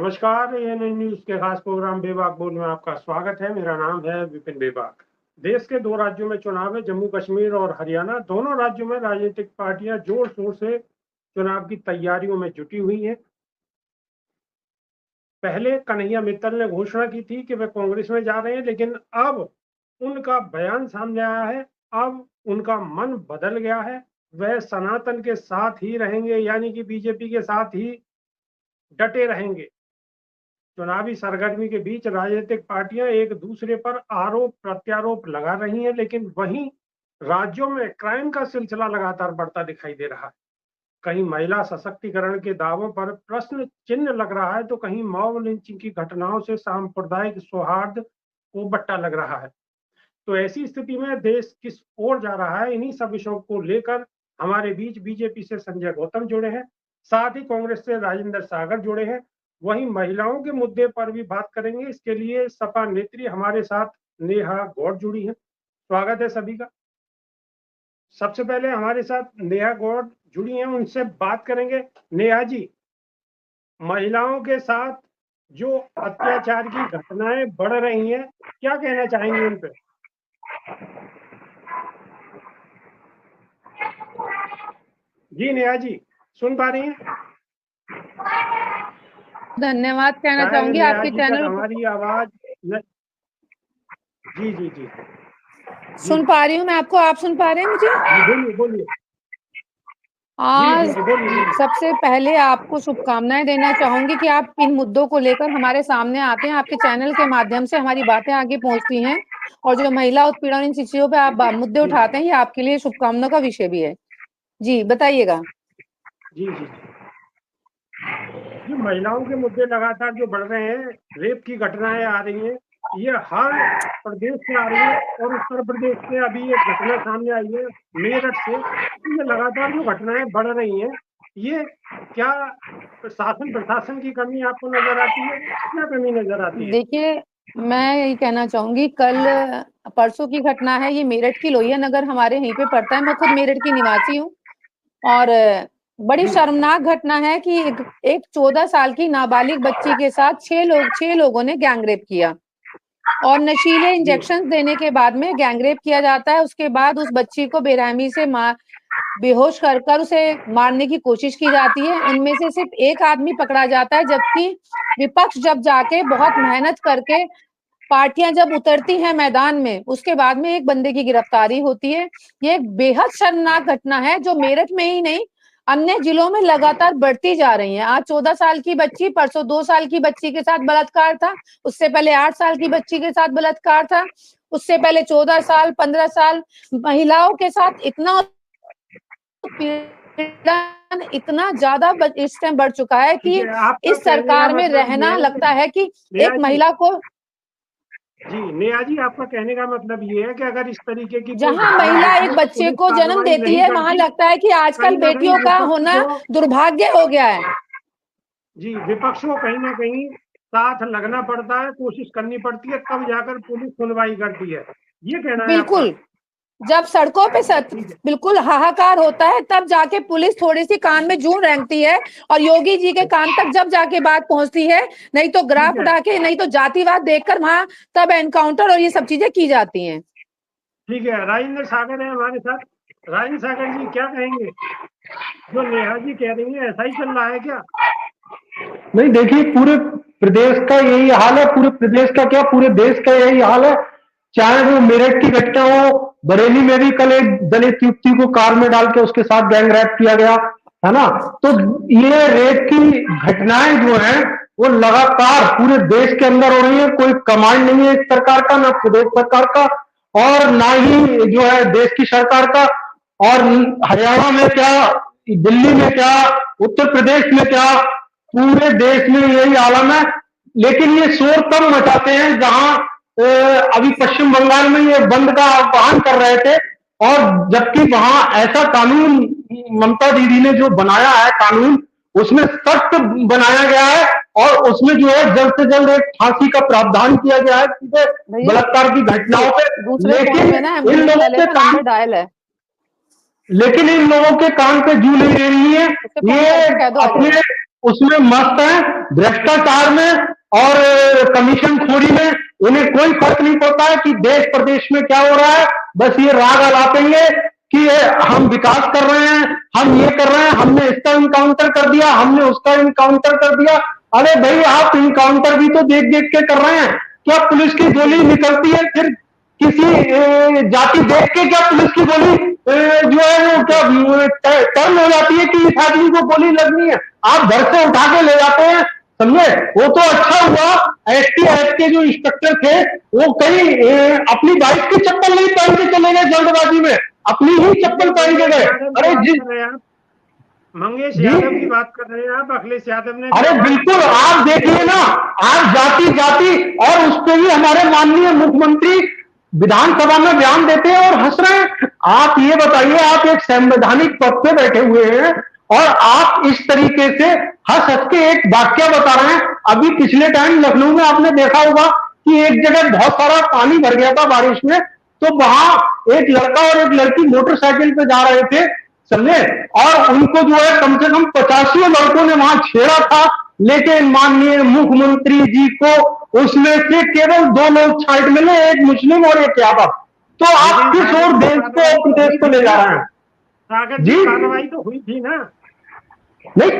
नमस्कार, ANN news के खास प्रोग्राम बेबाक बोल में आपका स्वागत है। मेरा नाम है विपिन बेबाक। देश के दो राज्यों में चुनाव है, जम्मू कश्मीर और हरियाणा। दोनों राज्यों में राजनीतिक पार्टियां जोर शोर से चुनाव की तैयारियों में जुटी हुई हैं। पहले कन्हैया मित्तल ने घोषणा की थी कि वे कांग्रेस में जा रहे हैं, लेकिन अब उनका बयान सामने आया है। अब उनका मन बदल गया है। वह सनातन के साथ ही रहेंगे, यानी कि बीजेपी के साथ ही डटे रहेंगे। चुनावी सरगर्मी के बीच राजनीतिक पार्टियां एक दूसरे पर आरोप प्रत्यारोप लगा रही हैं, लेकिन वहीं राज्यों में क्राइम का सिलसिला लगातार बढ़ता दिखाई दे रहा है। कहीं महिला सशक्तिकरण के दावों पर प्रश्न चिन्ह लग रहा है, तो कहीं मॉब लिंचिंग की घटनाओं से सांप्रदायिक सौहार्द को बट्टा लग रहा है। तो ऐसी स्थिति में देश किस ओर जा रहा है, इन्हीं सब विषयों को लेकर हमारे बीच बीजेपी से संजय गौतम जुड़े हैं, साथ ही कांग्रेस से राजेंद्र सागर जुड़े हैं। वहीं महिलाओं के मुद्दे पर भी बात करेंगे। इसके लिए सपा नेत्री हमारे साथ नेहा गौड़ जुड़ी है। स्वागत है सभी का। सबसे पहले हमारे साथ नेहा गौड़ जुड़ी हैं, उनसे बात करेंगे। नेहा जी, महिलाओं के साथ जो अत्याचार की घटनाएं बढ़ रही हैं, क्या कहना चाहेंगे उन पे? जी नेहा जी, सुन पा रही हैं? धन्यवाद कहना शायद चाहूंगी नेहा आपके जी तक चैनल को। हमारी आवाज जी जी जी सुन पा रही हूँ मैं आपको, आप सुन पा रहे हैं मुझे? बोलिए बोलिए। आज जी बोलिए। सबसे पहले आपको शुभकामनाएं देना चाहूंगी कि आप इन मुद्दों को लेकर हमारे सामने आते हैं, आपके चैनल के माध्यम से हमारी बातें आगे पहुंचती हैं, और जो महिला उत्पीड़न इन चीजों पे आप मुद्दे उठाते हैं, ये आपके लिए शुभकामनाओं का विषय भी है। जी बताइएगा। जी जी जी, महिलाओं के मुद्दे लगातार जो बढ़ रहे हैं, रेप की घटनाएं आ रही हैं, ये हर प्रदेश से आ रही है। और उत्तर प्रदेश से अभी एक घटना सामने आई है मेरठ से। ये लगातार जो घटनाएं बढ़ रही हैं, ये क्या शासन प्रशासन की कमी आपको नजर आती है? क्या कमी नजर आती है? देखिए, मैं यही कहना चाहूंगी, कल परसों की घटना है, ये मेरठ की लोहिया नगर हमारे यहीं पे पड़ता है। मैं खुद मेरठ की निवासी हूँ, और बड़ी शर्मनाक घटना है कि एक 14 साल की नाबालिग बच्ची के साथ छह लोगों ने गैंगरेप किया, और नशीले इंजेक्शन देने के बाद में गैंगरेप किया जाता है। उसके बाद उस बच्ची को बेरहमी से बेहोश कर उसे मारने की कोशिश की जाती है। उनमें से सिर्फ एक आदमी पकड़ा जाता है, जबकि विपक्ष जब जाके बहुत मेहनत करके पार्टियां जब उतरती हैं मैदान में, उसके बाद में एक बंदे की गिरफ्तारी होती है। ये एक बेहद शर्मनाक घटना है, जो मेरठ में ही नहीं, अन्य जिलों में लगातार बढ़ती जा रही है। आज 14 साल की बच्ची, परसों 2 साल की बच्ची के साथ बलात्कार था, उससे पहले 8 साल की बच्ची के साथ बलात्कार था, उससे पहले 14 साल 15 साल। महिलाओं के साथ इतना उत्पीड़न इतना ज्यादा इस टाइम बढ़ चुका है कि इस सरकार में रहना लगता है कि एक महिला को। जी नेहा जी, आपका कहने का मतलब ये है कि अगर इस तरीके की कोई जहां घटना महिला होती एक है, बच्चे पुलिस को जन्म कार्रवाई देती नहीं है, वहां करती, लगता है कि आजकल कहीं ना कहीं बेटियों का विपक्ष होना को दुर्भाग्य हो गया है। जी विपक्ष को कहीं ना कहीं साथ लगना पड़ता है, कोशिश करनी पड़ती है, तब जाकर पुलिस सुनवाई करती है। ये कहना है आपका? बिल्कुल, जब सड़कों पे बिल्कुल हाहाकार होता है, तब जाके पुलिस थोड़ी सी कान में जूं रेंगती है, और योगी जी के कान तक जब जाके बात पहुंचती है, नहीं तो ग्राफ उठा के, नहीं तो जातिवाद देखकर वहां तब एनकाउंटर और ये सब चीजें की जाती हैं। ठीक है, राजेंद्र सागर है हमारे साथ। राजेंद्र सागर जी, क्या कहेंगे? जो नेहा जी कह रही है, ऐसा ही चल रहा है क्या? नहीं, देखिए, पूरे प्रदेश का यही हाल है। पूरे प्रदेश का क्या, पूरे देश का यही हाल है। चाहे वो मेरठ की घटना हो, बरेली में भी कल एक दलित युवती को कार में डाल के उसके साथ गैंग रेप किया गया, है ना। तो ये रेप की घटनाएं जो हैं, वो लगातार पूरे देश के अंदर हो रही है। कोई कमांड नहीं है इस सरकार का, ना प्रदेश सरकार का, और ना ही जो है देश की सरकार का। और हरियाणा में क्या, दिल्ली में क्या, उत्तर प्रदेश में क्या, पूरे देश में यही आलम है। लेकिन ये शोर तब मचाते हैं जहां अभी पश्चिम बंगाल में ये बंद का आह्वान कर रहे थे, और जबकि वहां ऐसा कानून ममता दीदी ने जो बनाया है कानून, उसमें सख्त बनाया गया है, और उसमें जो है जल्द से जल्द एक फांसी का प्रावधान किया गया है सीधे बलात्कार की घटनाओं पे। लेकिन इन लोगों के काम डायल है, लेकिन इन लोगों के कान पे जू नहीं दे रही है। ये अपने उसमें मस्त है, भ्रष्टाचार में और कमीशन खोरी में उन्हें कोई फर्क नहीं पड़ता है कि देश प्रदेश में क्या हो रहा है। बस ये राग अलापेंगे कि हम विकास कर रहे हैं, हम ये कर रहे हैं, हमने इसका इनकाउंटर कर दिया, हमने उसका इनकाउंटर कर दिया। अरे भाई, आप इनकाउंटर भी तो देख देख के कर रहे हैं। क्या पुलिस की गोली निकलती है फिर किसी जाति देख के? क्या पुलिस की गोली जो है वो क्या टर्न हो जाती है कि इस आदमी को गोली लगनी है? आप घर से उठा के ले जाते हैं, समझे? वो तो अच्छा हुआ एसटीएफ के जो इंस्पेक्टर थे वो कहीं अपनी बाइक की चप्पल नहीं पहन के चले गए, जल्दबाजी में अपनी ही चप्पल पहन के गए। अरे मंगेश यादव की बात कर रहे हैं आप, अखिलेश यादव ने। अरे बिल्कुल, आप देखिए ना, आप जाति जाति और उस पर भी हमारे माननीय मुख्यमंत्री विधानसभा में बयान देते हैं और हंस रहे हैं। आप ये बताइए, आप एक संवैधानिक पद पे बैठे हुए हैं और आप इस तरीके से हंस हंस के एक वाक्य बता रहे हैं। अभी पिछले टाइम लखनऊ में आपने देखा होगा कि एक जगह बहुत सारा पानी भर गया था बारिश में, तो वहां एक लड़का और एक लड़की मोटरसाइकिल पे जा रहे थे, समझे? और उनको जो है कम से कम 85 लड़कों ने वहां छेड़ा था, लेकिन माननीय मुख्यमंत्री जी को उसमें से केवल 2 लोग छांट मिले, एक मुस्लिम और एक यादव। तो आप किस और देश को प्रदेश को ले जा रहे हैं जी? कार्रवाई तो हुई थी ना? नहीं,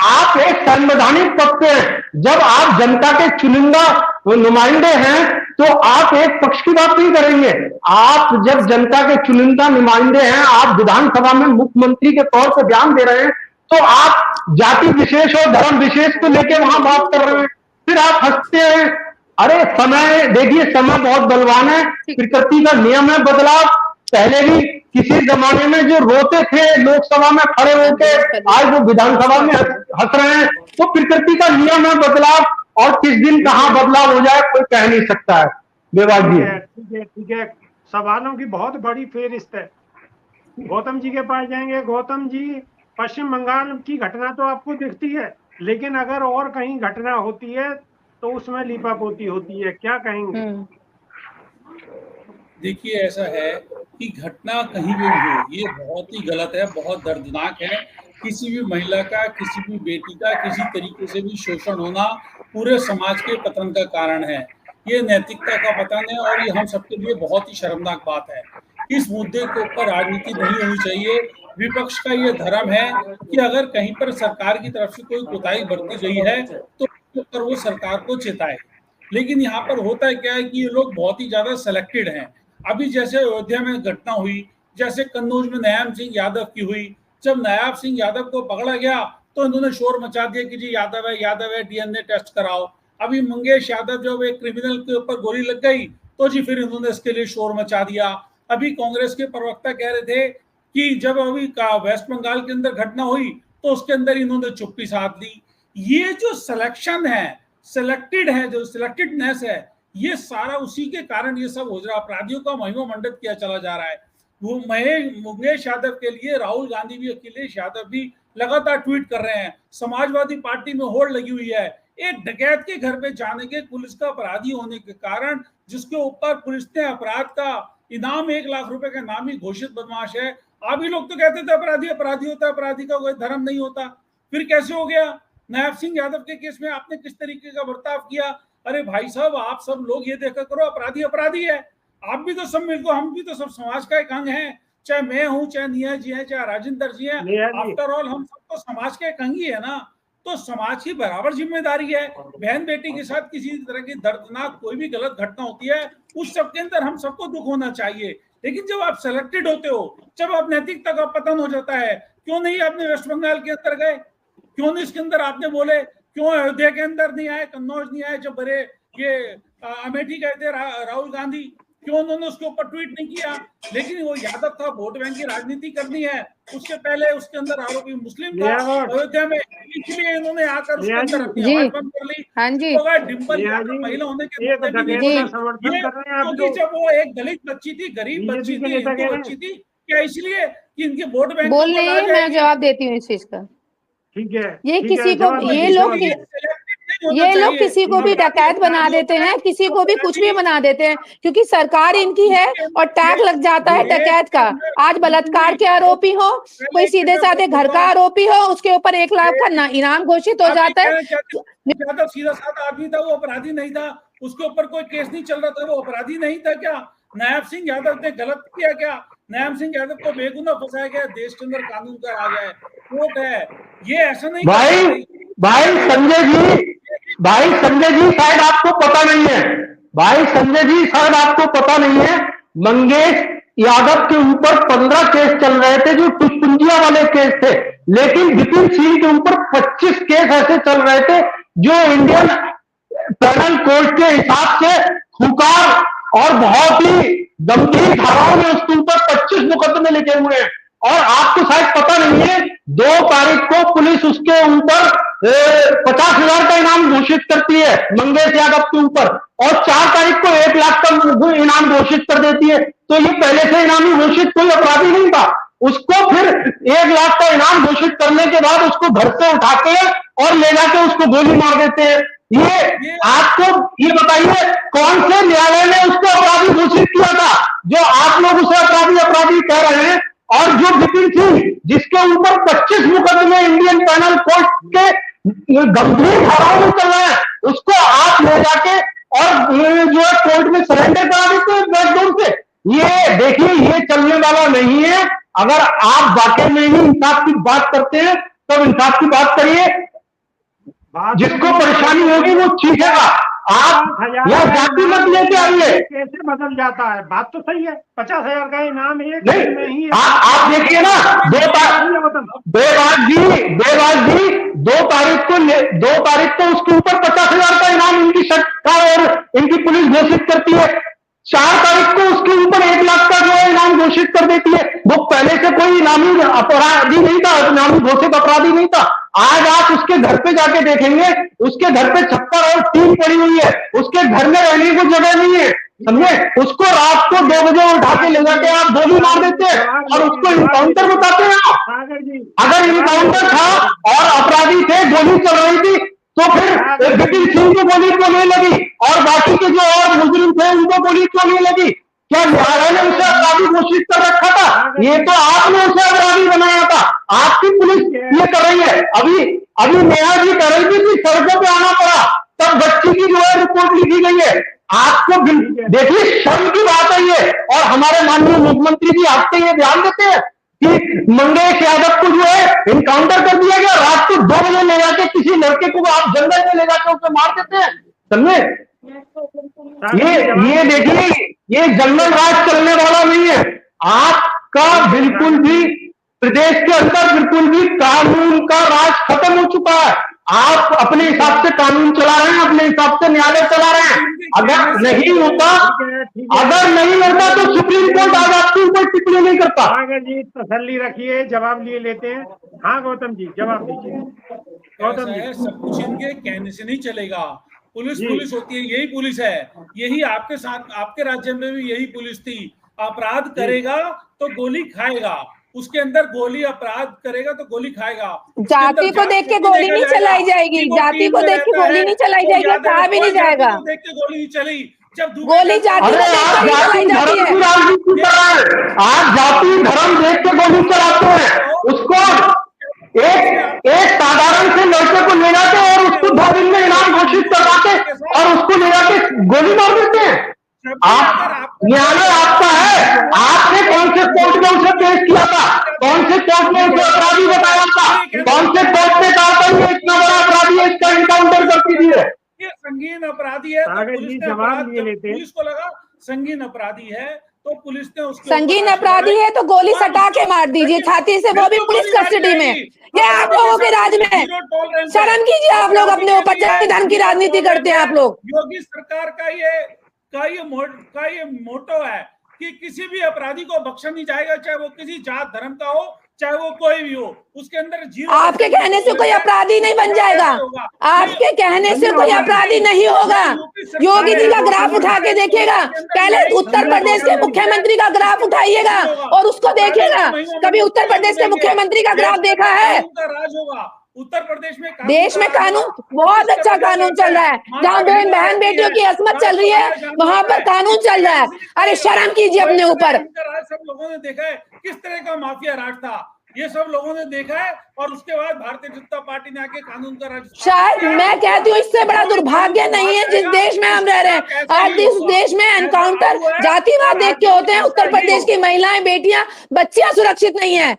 आप एक संवैधानिक पद पे हैं। जब आप जनता के चुनिंदा नुमाइंदे हैं तो आप एक पक्ष की बात नहीं करेंगे। आप जब जनता के चुनिंदा नुमाइंदे हैं, आप विधानसभा में मुख्यमंत्री के तौर पर बयान दे रहे हैं, तो आप जाति विशेष और धर्म विशेष को लेकर वहां बात कर रहे हैं, फिर आप हंसते हैं। अरे समय देखिए, समय बहुत बलवान है, प्रकृति का नियम है बदलाव। पहले भी किसी जमाने में जो रोते थे लोकसभा में खड़े होकर, आज वो विधानसभा में हंस रहे हैं। तो प्रकृति का नियम है बदलाव, और किस दिन कहां बदलाव हो जाए कोई कह नहीं सकता है। बेवाज जी, ठीक है, सवालों की बहुत बड़ी फेहरिस्त है। गौतम जी के पास जाएंगे। गौतम जी, पश्चिम बंगाल की घटना तो आपको दिखती है, लेकिन अगर और कहीं घटना होती है तो उसमें लीपापोती होती है, क्या कहेंगे? देखिए, ऐसा है कि घटना कहीं भी हो, ये बहुत ही गलत है, बहुत दर्दनाक है। किसी भी महिला का, किसी भी बेटी का किसी तरीके से भी शोषण होना पूरे समाज के पतन का कारण है। ये नैतिकता का पतन है और ये हम सबके लिए बहुत ही शर्मनाक बात है। इस मुद्दे के ऊपर राजनीति नहीं होनी चाहिए। विपक्ष का ये धर्म है कि अगर कहीं पर सरकार की तरफ से कोई कोताही बरती गई है तो पर वो सरकार को चेताए। लेकिन यहाँ पर होता है क्या है कि ये लोग बहुत ही ज्यादा सिलेक्टेड हैं। अभी जैसे अयोध्या में घटना हुई, जैसे कन्नौज में नायाब सिंह यादव की हुई, जब नायाब सिंह यादव को पकड़ा गया तो इन्होंने शोर मचा दिया कि जी यादव है, डीएनए टेस्ट कराओ। अभी मंगेश यादव जब एक क्रिमिनल के ऊपर गोली लग गई तो जी फिर इन्होंने इसके लिए शोर मचा दिया। अभी कांग्रेस के प्रवक्ता कह रहे थे कि जब अभी वेस्ट बंगाल के अंदर घटना हुई तो उसके अंदर इन्होंने चुप्पी साध ली। ये जो सिलेक्शन है, सिलेक्टेड है, जो सिलेक्टेडनेस है, ये सारा उसी के कारण ये सब हो रहा है। अपराधियों का महिमा मंडित किया चला जा रहा है। वो मंगेश यादव के लिए राहुल गांधी भी, अखिलेश यादव भी लगातार ट्वीट कर रहे हैं। समाजवादी पार्टी में होड़ लगी हुई है। एक डकैत के घर पे जाने के, पुलिस का अपराधी होने के कारण, जिसके ऊपर पुलिस ने अपराध का इनाम 1 लाख रुपए का नामी घोषित बदमाश है। आप ही लोग तो कहते थे अपराधी अपराधी होता है, अपराधी का कोई धर्म नहीं होता, फिर कैसे हो गया? नायब सिंह यादव के केस में आपने किस तरीके का बर्ताव किया? अरे भाई साहब, आप सब लोग ये देखा करो, अपराधी अपराधी है। आप भी तो सब मिलकर, हम भी तो सब समाज का एक अंग है। चाहे मैं हूं, चाहे निया जी है, चाहे राजेंद्र जी है, आफ्टर ऑल हम सब तो समाज के एक अंग ही है ना। तो समाज की बराबर जिम्मेदारी है। बहन बेटी के साथ किसी तरह की दर्दनाक कोई भी गलत घटना होती है, उस सब के अंदर हम सबको दुख होना चाहिए। लेकिन जब आप सिलेक्टेड होते हो, जब आप नैतिकता का पतन हो जाता है, क्यों नहीं आपने वेस्ट बंगाल के अंदर गए? क्यों नहीं इसके अंदर आपने बोले? क्यों अयोध्या के अंदर नहीं आए, कन्नौज नहीं आए, जब बड़े ये अमेठी गए थे राहुल गांधी, क्यों उन्होंने उसके ऊपर ट्वीट नहीं किया? लेकिन वो यादव था, वोट बैंक की राजनीति करनी है, उससे पहले उसके अंदर आरोपी मुस्लिम था अयोध्या में, इसलिए इन्होंने आकर उसके अंदर अपनी आवाज बंद कर ली। हाँ जी, तो डिंपल यादव महिला होने के क्योंकि जब वो एक दलित बच्ची थी, गरीब बच्ची थी, हिंदू बच्ची थी, क्या इसलिए कि इनके वोट बैंक बोल रही है? मैं जवाब देती हूँ इस चीज का। ठीक है, ये किसी को, ये लोग ये लोग किसी को भी डकैत बना देते हैं, किसी को भी कुछ भी बना देते हैं, क्योंकि सरकार इनकी है और टैग लग जाता है डकैत का। आज बलात्कार के आरोपी हो, कोई सीधे साधे घर का आरोपी हो, उसके ऊपर 1 लाख का इनाम घोषित हो जाता है। यादव सीधा साधा आदमी था, वो अपराधी नहीं था, उसके ऊपर कोई केस नहीं चल रहा था, वो अपराधी नहीं था क्या? नायब सिंह यादव ने गलत किया क्या? नायब सिंह यादव को बेगुनाह फंसाया गया, देश के अंदर कानून का राज है, कोर्ट है, ये ऐसा नहीं। भाई संजय जी शायद आपको पता नहीं है, भाई संजय जी शायद आपको पता नहीं है, मंगेश यादव के ऊपर 15 केस चल रहे थे जो पुष्पुंजिया वाले केस थे, लेकिन विपिन सिंह के ऊपर 25 केस ऐसे चल रहे थे जो इंडियन पेनल कोड के हिसाब से खुकार और बहुत ही गंभीर धाराओं में उसके ऊपर 25 मुकदमे लिखे हुए हैं। और आपको शायद पता नहीं है, 2 तारीख को पुलिस उसके ऊपर 50,000 का इनाम घोषित करती है मंगेश यादव के ऊपर, और 4 तारीख को 1 लाख का इनाम घोषित कर देती है। तो ये पहले से इनामी घोषित कोई अपराधी नहीं था, उसको फिर 1 लाख का इनाम घोषित करने के बाद उसको घर से उठा के और ले जाके उसको गोली मार देते हैं। ये आपको ये बताइए कौन से न्यायालय ने उसको अपराधी घोषित किया था जो आप लोग उसे अपराधी कह रहे हैं? और जो विपिन सिंह जिसके ऊपर 25 मुकदमे इंडियन पैनल कोर्ट के गंभीर धाराओं में चल रहे हैं, उसको आप ले जाके और जो है कोर्ट में सरेंडर करा देते हैं बैकडोर से। ये देखिए, ये चलने वाला नहीं है। अगर आप वाकई में ही इंसाफ की बात करते हैं तब इंसाफ की बात करिए, जिसको परेशानी होगी वो चीखेगा। आप यह जाति मत लेके आइए। कैसे बदल जाता है? बात तो सही है, 50,000 का इनाम है नहीं, आप देखिए ना, 2 तारीख को उसके ऊपर 50,000 का इनाम इनकी सरकार और इनकी पुलिस घोषित करती है। 4 तारीख को उसके ऊपर 1 लाख का जो है इनाम घोषित कर देती है। वो पहले से कोई इनामी अपराधी नहीं था, इनामी घोषित अपराधी नहीं था। आज आप उसके घर पे जाके देखेंगे, उसके घर पे छप्पर और टीन पड़ी हुई है, उसके घर में रहने को जगह नहीं है, समझे? उसको रात को 2 बजे उठा के ले जाके आप गोली मार देते हैं और उसको इनकाउंटर बताते हैं। अगर इनकाउंटर था और अपराधी थे, गोली चल रही थी, तो फिर विपिन सिंह को गोली क्यों नहीं लगी और बाकी के जो और मुजरिम थे उनको गोली क्यों नहीं लगी? क्या न्यायालय ने उसे अपराधी घोषित कर रखा था? ये तो आपने उसे अपराधी बनाया था। आपकी पुलिस ये कर रही है। अभी नेहा जी कर रही थी कि सड़कों पे आना पड़ा, तब बच्ची की जो है रिपोर्ट लिखी गई है। आपको देखिए, शर्म की बात है ये। और हमारे माननीय मुख्यमंत्री जी आपसे ये ध्यान देते हैं कि मंगेश यादव को जो है इनकाउंटर कर दिया गया, रात को 2 बजे ले जाके किसी लड़के को आप जंगल में ले जाकर उसे मार देते हैं, समझे? ये देखिए, ये जंगल राज चलने वाला नहीं है। आपका बिल्कुल भी प्रदेश के अंदर बिल्कुल भी कानून का राज खत्म हो चुका है। आप अपने हिसाब से कानून चला रहे हैं, अपने हिसाब से न्यायालय चला रहे हैं। अगर नहीं होता तो सुप्रीम कोर्ट आज आपके ऊपर टिप्पणी नहीं करता। जी तसल्ली रखिए, जवाब लिए लेते हैं। हाँ गौतम जी, जवाब दीजिए। गौतम जी, सब कुछ इनके कहने से नहीं चलेगा। पुलिस होती है, यही पुलिस है, यही आपके साथ, आपके राज्य में भी यही पुलिस थी। अपराध करेगा तो गोली खाएगा, उसके अंदर गोली, अपराध करेगा तो गोली खाएगा। जाति को देख के गोली नहीं चलाई जाएगी, जाति को देख के गोली नहीं चलाई जाएगी, कहा भी नहीं जाएगा। देख के गोली नहीं चली, जब गोली जाति को देख के चलाई जाती है। आज जाति धर्म देख के गोली चलाते हैं। उसको एक साधारण से लड़के को ले जाते और उसको 2 दिन में इनाम घोषित करवाते और उसको ले जाके गोली मार देते हैं। आप न्यायालय आपका है, आपने कौन से कोर्ट में उसे पेश किया था? कौन से कोर्ट में उसे अपराधी बताया था? कौन से कोर्ट ने कहा था ये इतना बड़ा अपराधी है, इसका इनकाउंटर करती थी? ये संगीन अपराधी है, तो पुलिस को लगा संगीन अपराधी है तो पुलिस ने उसको संगीन अपराधी है तो गोली सटा के मार दीजिए छाती से, वो भी पुलिस कस्टडी में। ये आप लोगों के राज में शर्म कीजिए, आप लोग अपने ऊपर धन की राजनीति करते हैं। आप लोग, योगी सरकार का ये मोटो है कि किसी भी अपराधी को बख्शा नहीं जाएगा, चाहे वो किसी जात धर्म का हो, चाहे वो कोई भी हो। उसके अंदर 0। आपके कहने से कोई अपराधी नहीं बन जाएगा, आपके कहने से कोई अपराधी नहीं होगा। योगी जी का ग्राफ उठा के देखिएगा, पहले उत्तर प्रदेश के मुख्यमंत्री का ग्राफ उठाइएगा और उसको देखिएगा। कभी उत्तर प्रदेश के मुख्यमंत्री का ग्राफ देखा है? उत्तर प्रदेश में देश में कानून बहुत अच्छा कानून चल रहा है, जहाँ बहन बेटियों की असमत चल रही है वहां पर कानून चल रहा है। अरे शर्म कीजिए अपने ऊपर। सब लोगों ने देखा है किस तरह का माफिया राज था, ये सब लोगों ने देखा है, और उसके बाद भारतीय जनता पार्टी ने आके कानून का राज। शायद मैं कहती हूँ इससे बड़ा दुर्भाग्य नहीं है जिस देश में हम रह रहे हैं। आज इस देश में एनकाउंटर जातिवाद देख के होते हैं। उत्तर प्रदेश की महिलाएं, बेटियां, बच्चियां सुरक्षित नहीं है।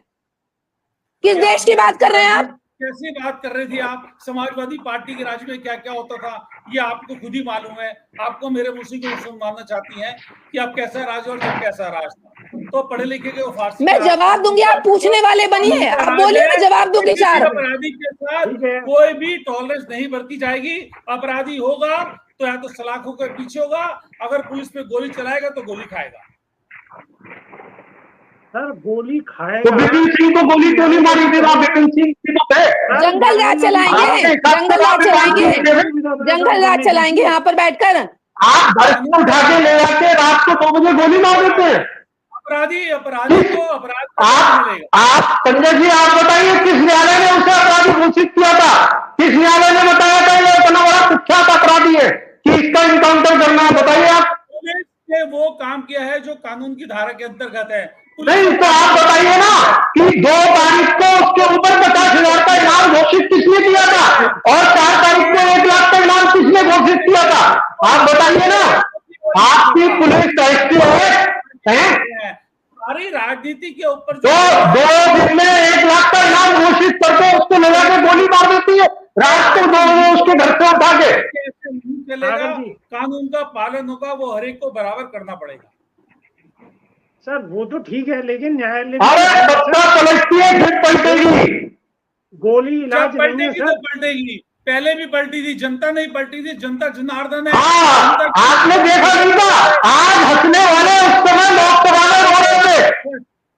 किस देश की बात कर रहे हैं आप? कैसी बात कर रही थी आप? समाजवादी पार्टी के राज में क्या क्या होता था ये आपको खुद ही मालूम है। आपको मेरे मुंह से क्यों सुनवाना चाहती हैं कि आप कैसा राज और जब कैसा राज था? तो पढ़े लिखे के फारसी मैं जवाब दूंगी, आप पूछने वाले बनिए, आप बोलिए, मैं जवाब दूंगी। चार अपराधी के साथ कोई भी टॉलरेंस नहीं बरती जाएगी। अपराधी होगा तो या तो सलाखों के पीछे होगा, अगर पुलिस पे गोली चलाएगा तो गोली खाएगा। सर गोली खाएगा तो बिपिन सिंह को गोली क्यों नहीं मारी थी? बिपिन सिंह तो थे, जंगल राज चलाएंगे, जंगल राज चलाएंगे, जंगल राज चलाएंगे यहाँ पर बैठकर। आप घर को उठा के ले जाके रात को 2 बजे गोली मार देते हैं। अपराधी को अपराध मिलेगा। आप संजय जी आप बताइए किस न्यायालय ने उसे अपराधी घोषित किया था? किस न्यायालय ने बताया था ये इतना बड़ा कुख्यात अपराधी है कि इसका इनकाउंटर करना है? बताइए आप। पुलिस ने वो काम किया है जो कानून की धारा के अंतर्गत है। नहीं तो आप बताइए ना कि 2 तारीख को उसके ऊपर 50,000 का इनाम घोषित किसने किया था और 4 तारीख को 1 लाख का इनाम किसने घोषित किया था? आप बताइए ना। आपकी पुलिस ऐसी है सारी राजनीति के ऊपर जो 2 दिन में 1 लाख का इनाम घोषित करके उसको ले जाके गोली मार देती है रात को 2 बजे उसके घर से उठा के। चलेगा, कानून का पालन होगा, वो हर एक को बराबर करना पड़ेगा। सर वो तो ठीक है, लेकिन न्यायालय पलटती है फिर पलटेगी। गोली इलाज नहीं है सर। तो पलटेगी, पहले भी पलटी थी, जनता नहीं पलटी थी, जनता जनार्दन है। आपने देखा नहीं था? आज हंसने वाले उस समय लोकसभा में रो रहे थे।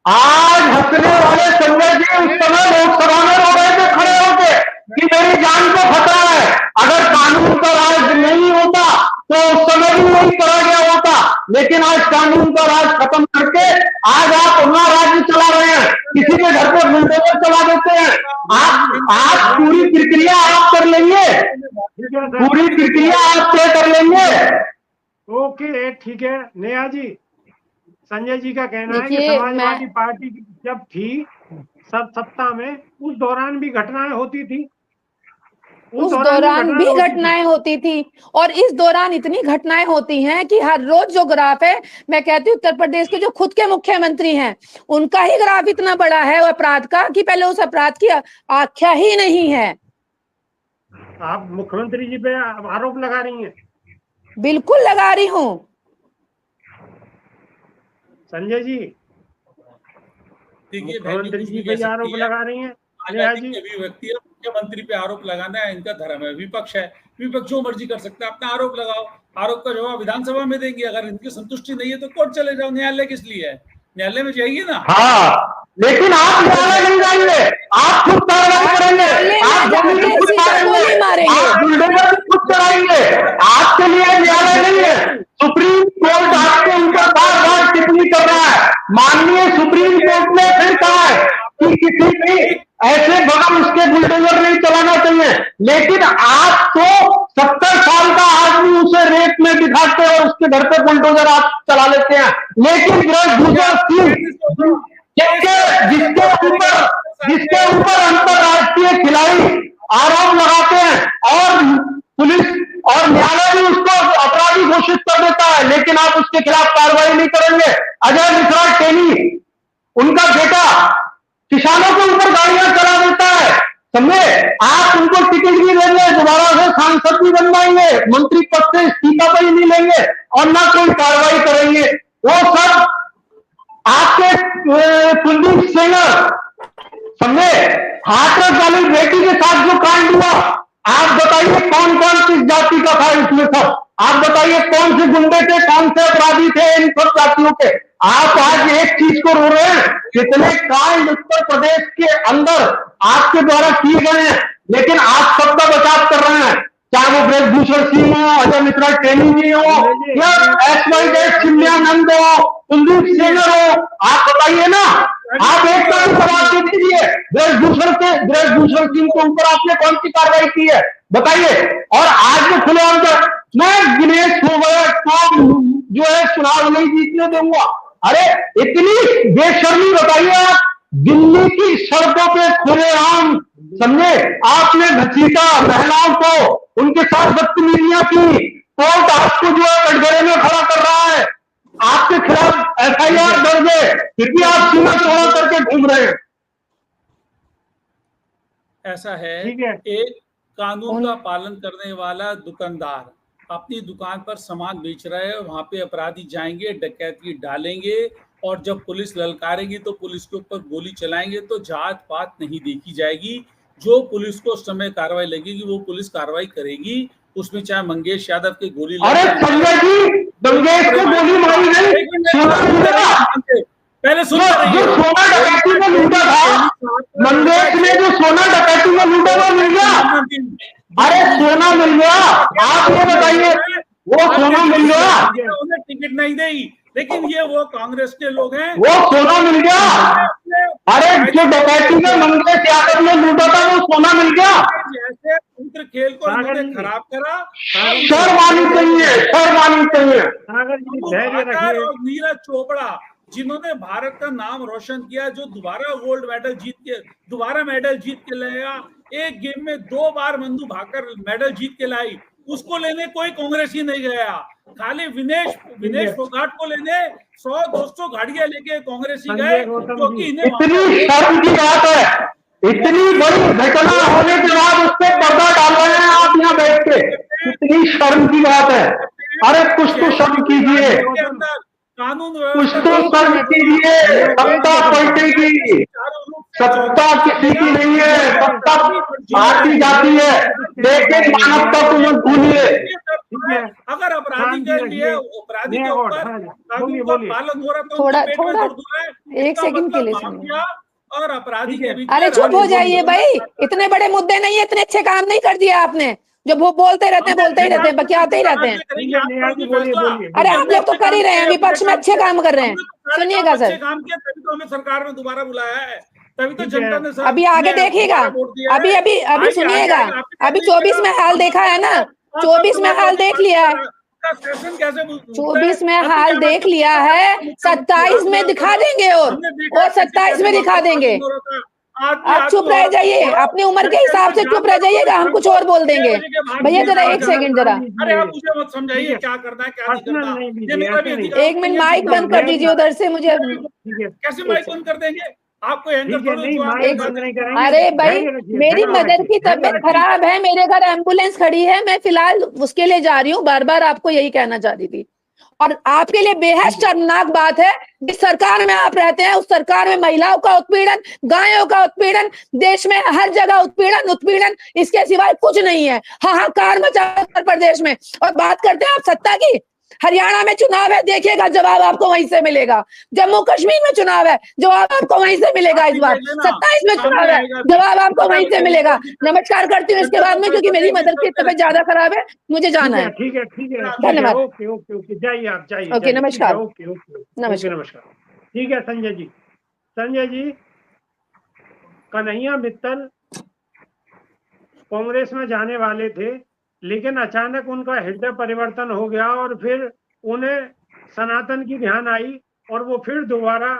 आज हंसने वाले संजय जी उस समय लोकसभा में रो रहे थे खड़े होके कि मेरी जान को खतरा है। अगर कानून का राज नहीं होता तो उस समय भी वही करा गया होता, लेकिन आज कानून का राज खत्म करके आज आप अपना राज्य चला रहे हैं, किसी के घर पर बुलडोजर चला देते हैं। आप पूरी प्रक्रिया आप कर लेंगे, पूरी प्रक्रिया आप तय कर लेंगे। ओके ठीक है। नेहा जी, संजय जी का कहना है कि समाजवादी पार्टी जब थी सब सत्ता में उस दौरान भी घटनाएं होती थी, उस दौरान भी घटनाएं होती थी और इस दौरान इतनी घटनाएं होती हैं कि हर रोज जो ग्राफ है, मैं कहती हूँ उत्तर प्रदेश के जो खुद के मुख्यमंत्री हैं उनका ही ग्राफ इतना बड़ा है अपराध का कि पहले उस अपराध की आख्या ही नहीं है। आप मुख्यमंत्री जी पे आरोप लगा रही हैं? बिल्कुल लगा रही हूँ। संजय जी मुख्यमंत्री जी पे आरोप लगा रही हैं? अभिव्यक्ति मुख्यमंत्री पे आरोप लगाना है इनका धर्म है। विपक्ष है, विपक्ष जो मर्जी कर सकता है, अपना आरोप लगाओ, आरोप का जवाब विधानसभा में देंगे। अगर इनकी संतुष्टि नहीं है तो कोर्ट चले जाओ। न्यायालय किस लिए है? न्यायालय में जाइए ना। हाँ, लेकिन आप न्यायालय नहीं जाएंगे, आप खुद कार्रवाई करेंगे, आप गोली मारेंगे, आप बुलडोजर खुद चलाएंगे। आपके लिए न्यायालय नहीं है। सुप्रीम कोर्ट आपके ऊपर बार-बार टिप्पणी कर रहा है। माननीय सुप्रीम कोर्ट ने फिर कहा है कि किसी भी ऐसे बगल उसके बुलडोजर नहीं चलाना चाहिए, लेकिन आप तो 70 साल का आदमी उसे रेत में दिखाते हैं और उसके घर पे बुलडोजर आप चला लेते हैं। लेकिन जिसके ऊपर अंतरराष्ट्रीय खिलाड़ी आरोप लगाते हैं और पुलिस और न्यायालय भी उसको अपराधी घोषित कर देता है, लेकिन आप उसके खिलाफ कार्रवाई नहीं करेंगे। अजय मिश्रा टेनी, उनका बेटा किसानों के ऊपर गाड़ियां चला देता है, समझे? आप उनको टिकट भी देंगे, दोबारा से सांसद भी बनवाएंगे, मंत्री पद से इस्तीफा भी नहीं लेंगे और ना कोई कार्रवाई करेंगे। वो सब आपके कुलदीप सेंगर, समझे? हाथरस वाली बेटी के साथ जो कांड हुआ, आप बताइए कौन कौन किस जाति का था इसमें सब? आप बताइए कौन से गुंडे थे, कौन से अपराधी थे इन सब जातियों के? आप आज एक चीज को रो रहे हैं, कितने कांड उत्तर प्रदेश के अंदर आपके द्वारा किए गए हैं, लेकिन आप सबका बचाव कर रहे हैं, चाहे वो ब्रजभूषण सिंह हो, अजय मिश्रा टेनी जी हो या XYZ चिन्मयानंद हो, कुलदीप सेंगर हो। आप बताइए ना आप एक बार सवाल दीजिए, ब्रजभूषण सिंह के ऊपर आपने कौन सी कार्रवाई की है बताइए। और आज जो खुलेआम मैं दिनेश फोगाट को जो है चुनाव नहीं जीतने दूंगा। अरे इतनी बेशर्मी बताइए आप, दिल्ली की सड़कों पे खुलेआम समझे आपने घसीटा महिलाओं को, उनके साथ बदतमीजियां की, कोर्ट आपको जो है कटघरे में खड़ा कर रहा है, आपके खिलाफ FIR दर्ज है, फिर भी आप सीमा चौड़ा करके घूम रहे हैं। ऐसा है, ठीक है। एक कानून का पालन करने वाला दुकानदार अपनी दुकान पर सामान बेच रहा है, वहां पे अपराधी जाएंगे, डकैती डालेंगे, और जब पुलिस ललकारेगी तो पुलिस के ऊपर गोली चलाएंगे, तो जात पात नहीं देखी जाएगी। जो पुलिस को उस समय कार्रवाई लगेगी वो पुलिस कार्रवाई करेगी, उसमें चाहे मंगेश यादव की गोली अरे संजय जी, मंगेश को गोली मारी गई, पहले सुन जो सोना डकैती में लूटा था, मंगेश ने जो सोना डकैती में लूटा वो मिल गया। अरे सोना मिल गया, आप ये बताइए, वो सोना मिल गया, उन्हें टिकट नहीं दी, लेकिन ये वो कांग्रेस के लोग हैं, वो सोना मिल गया। अरे जो डकैती में मंगेश यादव ने लूटा था वो सोना मिल गया। जैसे उनके खेल को इन्होंने खराब करा, शर्म आनी चाहिए, शर्म आनी चाहिए। और नीरज चोपड़ा जिन्होंने भारत का नाम रोशन किया, जो दोबारा गोल्ड मेडल जीत के लाया, एक गेम में 2 बार मंदू भाकर मेडल जीत के लाई, उसको लेने कोई कांग्रेसी नहीं गया। खाली विनेश फोगाट को लेने 100-200 गाड़ियां लेके कांग्रेसी गए, क्योंकि इन्हें इतनी शर्म की बात है, इतनी बड़ी घटना होने के बाद उस पर पर्दा डाल रहे हैं आप यहाँ बैठ के, इतनी शर्म की बात है। अरे कुछ तो शर्म कीजिए, कानून कुछ तो शर्म कीजिए, सत्ता पलटेगी, सत्ता किसी की नहीं है, सत्ता आती जाती है, लेकिन मानवता को मत भूलिए। अगर अपराधी के लिए अपराधी के ऊपर कानून का पालन हो रहा तो थोड़ा 1 सेकंड के लिए सुनिए। और अपराधी के बीच, अरे चुप हो जाइए भाई, इतने बड़े मुद्दे नहीं है, इतने अच्छे काम नहीं कर दिया आपने, जो वो बोलते रहते हैं, बकियाते ही रहते हैं। अरे आप लोग तो कर ही रहे हैं, विपक्ष में अच्छे काम कर रहे हैं। सुनिएगा सर, काम किया तभी तो हमें सरकार में दोबारा बुलाया है, तभी तो जनता ने अभी आगे देखिएगा, अभी सुनिएगा, अभी 24 में हाल देखा है ना, 24 में हाल देख लिया है, 24 में हाल देख लिया है, 27 में दिखा देंगे और 27 में दिखा देंगे। आप चुप रह जाइए, अपनी उम्र के हिसाब से चुप रह जाइएगा, हम कुछ और बोल देंगे। भैया जरा 1 सेकंड जरा, अरे आप मुझे मत समझाइए क्या करना है क्या नहीं करना। 1 मिनट माइक बंद कर दीजिए उधर से, मुझे कैसे माइक बंद कर देंगे आपको? अरे भाई मेरी मदर की तबीयत खराब है, मेरे घर एम्बुलेंस खड़ी है, मैं फिलहाल उसके लिए जा रही हूँ, बार बार आपको यही कहना चाह रही थी। और आपके लिए बेहद शर्मनाक बात है, जिस सरकार में आप रहते हैं उस सरकार में महिलाओं का उत्पीड़न, गायों का उत्पीड़न, देश में हर जगह उत्पीड़न, इसके सिवाय कुछ नहीं है। हाहाकार मचा उत्तर प्रदेश में। और बात करते हैं आप सत्ता की, हरियाणा में चुनाव है, देखिएगा जवाब आपको वहीं से मिलेगा। जम्मू कश्मीर में चुनाव है, जवाब आपको वहीं से मिलेगा। इस बार 27 में चुनाव है, जवाब आपको वहीं से मिलेगा। नमस्कार करती हूँ इसके बाद में, क्योंकि मेरी मदर की तबीयत ज्यादा खराब है, मुझे जाना है। ठीक है धन्यवाद। ओके जाइए आप, जाइए। ओके नमस्कार। नमस्कार। ठीक है संजय जी, कन्हैया मित्तल कांग्रेस में जाने वाले थे, लेकिन अचानक उनका हृदय परिवर्तन हो गया और फिर उन्हें सनातन की ध्यान आई और वो फिर दोबारा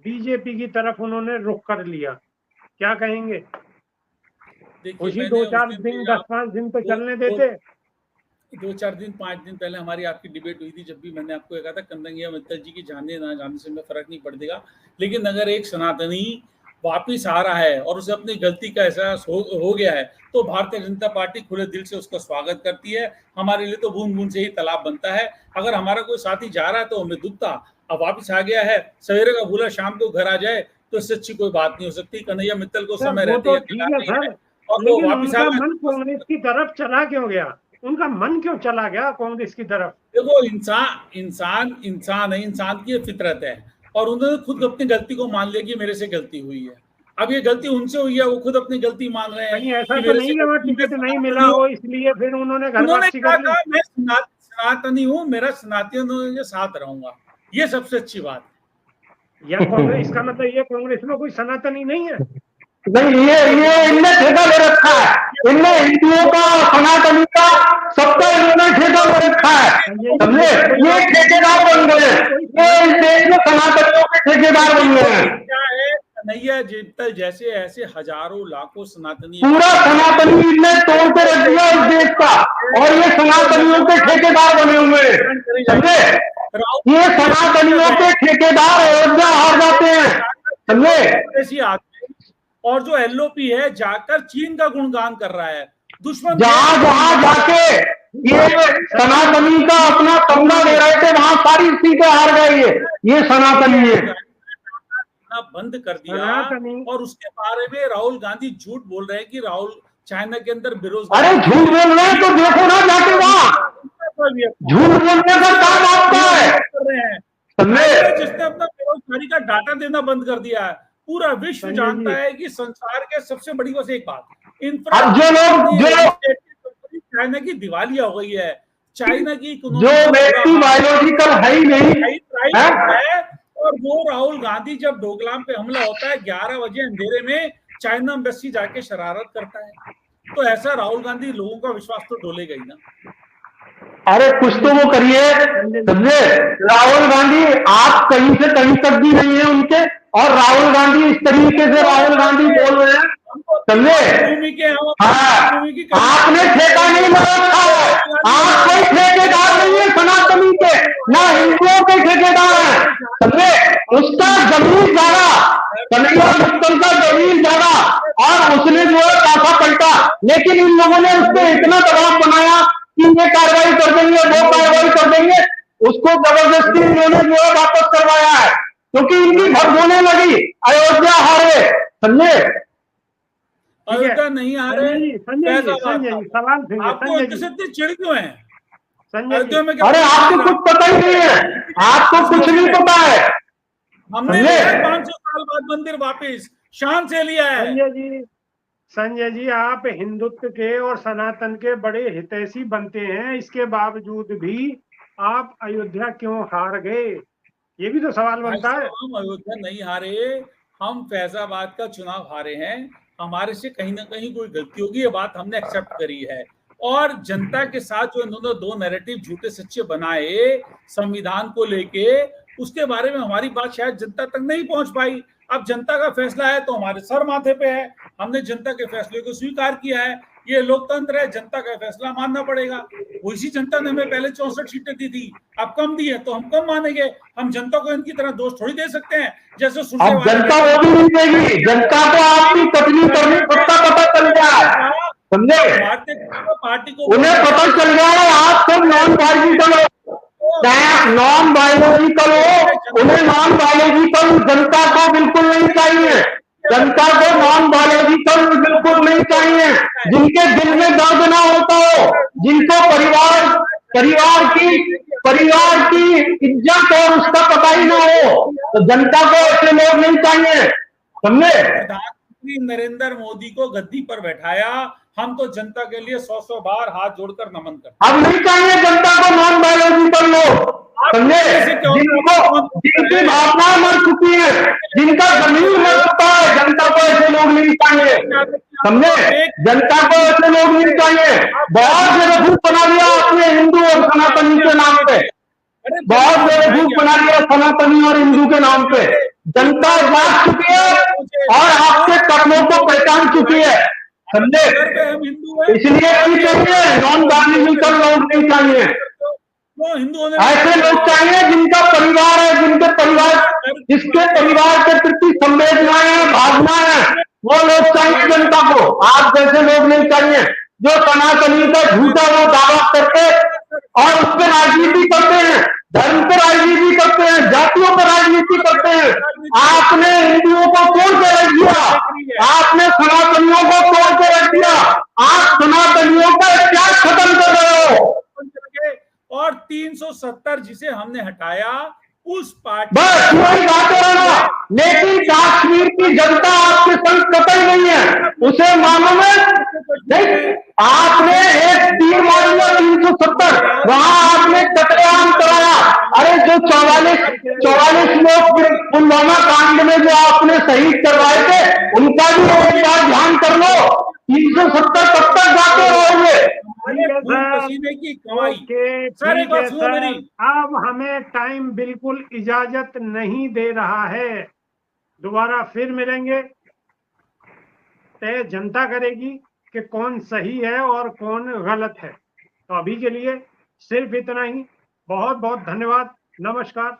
बीजेपी की तरफ उन्होंने रुख कर लिया। क्या कहेंगे? उसी 2-4 दिन 10-5 दिन तो चलने देते। 2-4 दिन 5 दिन पहले हमारी आपकी डिबेट हुई थी, जब भी मैंने आपको कहा था कन्हैया मित्तल जी की जाने ना जाने से हमें फर्क नहीं पड़ेगा, लेकिन अगर एक सनातनी वापिस आ रहा है और उसे अपनी गलती का एहसास हो गया है, तो भारतीय जनता पार्टी खुले दिल से उसका स्वागत करती है। हमारे लिए तो बूंद बूंद से ही तालाब बनता है। अगर हमारा कोई साथी जा रहा है तो हमें दुख था, अब वापिस आ गया है, सवेरे का भूला शाम को घर आ जाए, तो इससे अच्छी कोई बात नहीं हो सकती। कन्हैया मित्तल को समय रहते और वो वापिस आ गया। मन कांग्रेस की तरफ चला क्यों गया? उनका मन क्यों चला गया कांग्रेस की तरफ? देखो, इंसान है, इंसान की फितरत है, और उन्होंने खुद अपनी गलती को मान लिया कि मेरे से गलती हुई है। अब ये गलती उनसे हुई है, वो खुद अपनी गलती मान रहे हैं। ऐसा तो नहीं है वो टिकट नहीं मिला हो इसलिए फिर उन्होंने कहा मैं सनातनी हूँ, मेरा सनातनियों के साथ रहूंगा, ये सबसे अच्छी बात है। या कांग्रेस, इसका मतलब ये कांग्रेस में कोई सनातनी नहीं है? नहीं, ये इनने ठेका ले रखा है, इनने हिंदुओं का, सनातनी का, सबका इन्होंने ठेका ले रखा है, समझे? ये ठेकेदार बन गए, ये इस देश में सनातनियों के ठेकेदार बन गए हैं। क्या है, कन्हैया जिंदल जैसे ऐसे हजारों लाखों सनातनी, पूरा सनातनी इनने तोड़ के रख दिया इस देश का, और ये सनातनियों के ठेकेदार बने हुए हैं, समझे? ये सनातनियों के ठेकेदार अयोध्या हार जाते हैं, समझे? और जो एलओपी है जाकर चीन का गुणगान कर रहा है, दुश्मन जहां जहां जाके ये सनातनी का अपना कमरा ले रहे थे, वहां सारी सीटें हार गए। ये सनातनी है, बंद कर दिया। और उसके बारे में राहुल गांधी झूठ बोल रहे हैं कि राहुल चाइना के अंदर बेरोजगार। अरे झूठ बोल रहे हैं तो देखो ना जाके वहां, झूठ बोलने का काम आपका है, जिसने अपना बेरोजगारी का डाटा देना बंद कर दिया है। पूरा विश्व जानता है कि संसार के सबसे बड़ी बस एक बात, चाइना की दिवालिया हो गई है, चाइना की जो व्यक्ति बायोलॉजिकल है ही नहीं है। और वो राहुल गांधी जब डोकलाम पे हमला होता है 11 बजे अंधेरे में, चाइना एम्बेसी जाके शरारत करता है, तो ऐसा राहुल गांधी लोगों का विश्वास तो डोलेगा ही ना। अरे कुछ तो वो करिए, समझे? राहुल गांधी आप कहीं से कहीं तक भी नहीं है उनके, और राहुल गांधी इस तरीके से राहुल गांधी बोल रहे हैं, समझे? हाँ, आपने ठेका नहीं ले रखा है, आप कोई ठेकेदार नहीं है सनातनी के, ना हिंदुओं के ठेकेदार हैं, समझे? उसका जमीन जाना, कन्हैया मित्तल का जमीन जाना, और उसने जो है पैसा पलटा, लेकिन इन लोगों ने उसको इतना दबाव बनाया कि ये कार्रवाई कर देंगे, वो कार्रवाई कर देंगे, उसको जबरदस्ती इन्होंने जो है वापस करवाया है, क्योंकि इनकी भड़कने लगी, अयोध्या हारे, समझे? अयोध्या नहीं हारे। संजय जी सवाल आपको इतनी चिढ़ क्यों है? संजय में अरे आपको कुछ पता ही नहीं है, आपको कुछ नहीं पता है। हमने 500 साल बाद मंदिर वापिस शान से लिया है। संजय जी आप हिंदुत्व के और सनातन के बड़े हितैषी बनते हैं, इसके बावजूद भी आप अयोध्या क्यों हार गए, ये भी तो सवाल बनता है। हम अयोध्या नहीं हारे, हम फैजाबाद का चुनाव हारे हैं, हमारे से कहीं ना कहीं कोई गलती होगी, ये बात हमने एक्सेप्ट करी है। और जनता के साथ जो इन्होंने 2 नैरेटिव झूठे सच्चे बनाए संविधान को लेके, उसके बारे में हमारी बात शायद जनता तक नहीं पहुंच पाई। अब जनता का फैसला है तो हमारे सर माथे पे है, हमने जनता के फैसले को स्वीकार किया है, ये लोकतंत्र है, जनता का फैसला मानना पड़ेगा। उसी जनता ने हमें पहले 64 सीटें दी थी, अब कम दी है तो हम कम मानेंगे। हम जनता को इनकी तरह दोष थोड़ी दे सकते हैं जैसे अब जनता वो भी नहीं देगी, जनता को आपकी कटनी करनी पता चल गया, समझे? भारतीय जनता पार्टी को उन्हें पता चल गया है आप सब नॉन बायोलॉजिकल हो, चाहे नॉन बायोलॉजिकल हो, उन्हें नॉन बायोलॉजिकल जनता को बिल्कुल नहीं चाहिए, जनता को नॉन बायोलॉजिकल बिल्कुल नहीं चाहिए, जिनके दिल में दर्द ना होता हो, जिनको परिवार की इज्जत और उसका पता ही ना हो, तो जनता को ऐसे लोग नहीं चाहिए, समझे? प्रधानमंत्री नरेंद्र मोदी को गद्दी पर बैठाया, हम तो जनता के लिए 100 बार हाथ जोड़कर नमन करते। अब नहीं चाहिए जनता को नॉन बायोलॉजिकल लोग, समझे? जिनकी भावना मर चुकी है, जिनका जमीन मर चुका है, जनता को ऐसे लोग नहीं चाहिए, समझे? जनता को ऐसे लोग नहीं चाहिए। बहुत बेवकूफ बना दिया आपने हिंदू और सनातनी के नाम पे, बहुत बेवकूफ बना दिया सनातनी और हिंदू के नाम पे। जनता जाग चुकी है और आपके कदमों को पहचान चुकी है, समझे? इसलिए नहीं चाहिए नॉन बायोलॉजिकल लोग, नहीं चाहिए, ऐसे लोग चाहिए जिनका परिवार है, जिसके परिवार के प्रति संवेदनाएं हैं, भावनाएं हैं, वो लोग चाहिए जनता को। आप जैसे लोग नहीं चाहिए जो सनातनी का झूठा वो दावा करते और उस पर राजनीति करते हैं, धर्म पर राजनीति करते हैं, जातियों पर राजनीति करते हैं। आपने हिंदुओं को तोड़ के रख दिया, आपने सनातनियों को तोड़ के रख दिया, आप सनातनियों का क्या खत्म कर रहे हो? और 370 जिसे हमने हटाया उस पार्टी, बस वही बात है ना। लेकिन कश्मीर की जनता आपके संग कतई नहीं है, उसे मानो में नहीं, आपने एक तीर मार लिया 370, वहां आपने कतलेआम कराया। अरे जो 44 लोग पुलवामा कांड में जो आपने शहीद करवाए थे, उनका भी एक बार ध्यान कर लो। 370 कब तक जाते रहोगे? पसीने की कमाई। सर, ठीक है सर, अब हमें टाइम बिल्कुल इजाजत नहीं दे रहा है। दोबारा फिर मिलेंगे, तय जनता करेगी कि कौन सही है और कौन गलत है। तो अभी के लिए सिर्फ इतना ही। बहुत बहुत धन्यवाद। नमस्कार।